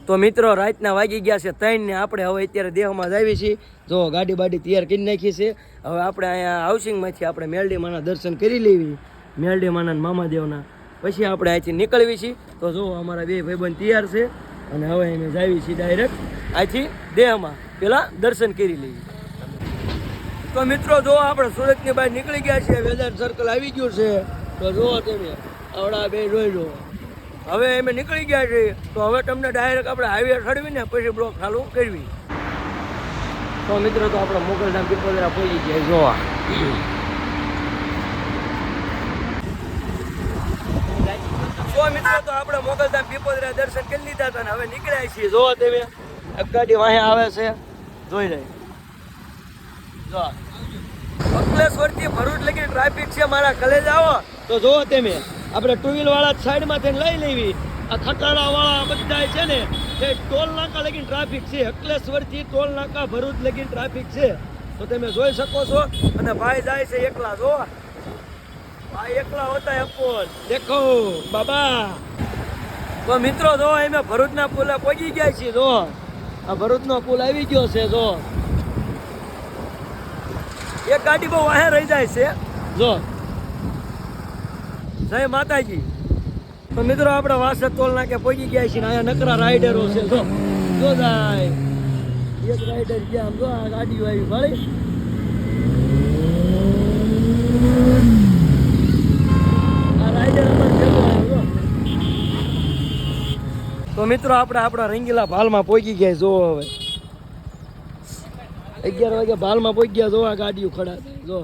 તો મિત્રો રાતના વાગી ગયા છે 3 ને આપણે હવે અત્યારે દેહમાં જ આવી છીએ. જો ગાડી બાડી તૈયાર કરી નાખી છે. હવે આપણે અહીંયા હાઉસિંગમાંથી આપણે મેલડી માના દર્શન કરી લેવી, મેલડી માના મામાદેવના. પછી આપણે અહીંથી નીકળવી છીએ. તો જો અમારા બે ભાઈબંધ તૈયાર છે અને હવે અમે જાવી છીએ ડાયરેક્ટ અહીંથી દેહમાં પેલા દર્શન કરી લેવી. તો મિત્રો જો આપણે સુરતની બહાર નીકળી ગયા છીએ, વેદાંત સર્કલ આવી ગયું છે. તો જુઓ તમે આવડા બે જોઈ લો. હવે અમે નીકળી ગયા છીએ. તો હવે તમને ડાયરેક્ટ આપણે હાઈવે ચડવીને પછી બ્લોક ચાલુ કરવી. તો મિત્રો તો આપણે મોગલધામ પીપોદરા પહોંચી ગયા જોવા. તો મિત્રો તો આપણે મોગલધામ પીપોદરા દર્શન કરી લીધા હતા ને હવે નીકળ્યા છીએ. જોવો તમે એક ગાડી વાહે આવે છે, જોઈ રહી. જો અકલેશ્વરથી ભરૂચ લગી ટ્રાફિક છે મારા કલેજ આવો. તો જોવો તમે આપણે ટુ વ્હીલ વાળા સાઈડમાં થઈને લઈ લેવી. આ ખટારા વાળા બધા છે ને એ ટોલ નાકા લગીને ટ્રાફિક છે. અકલેશ્વરથી ટોલ નાકા ભરૂચ લગીને ટ્રાફિક છે. તો તમે જોઈ શકો છો. અને ભાઈ જાય છે એકલા. જો ભાઈ એકલા હોતા અપોલ દેખો બાબા. તો મિત્રો જો અમે ભરૂચના પુલે પહોંચી ગયા છીએ. જો આ ભરૂચનો પુલ આવી ગયો છે. જો એક ગાડી બહુ વાહે રહી જાય છે. જો જય માતાજી. તો મિત્રો આપણે વાસદ ટોલ નાકે પહોંચી ગયા છીએ. અહીંયા નકરા રાઈડરો છે. જો જો જાય એક રાઈડર ગયા. જો આ ગાડીઓ આવી ભાઈ. આ રાઈડર તો મિત્રો આપણે આપણા રંગીલા ભાલમાં પહોંચી ગયા. જો હવે 11 વાગે ભાલમાં પહોંચી ગયા. જો આ ગાડીઓ ખડા જો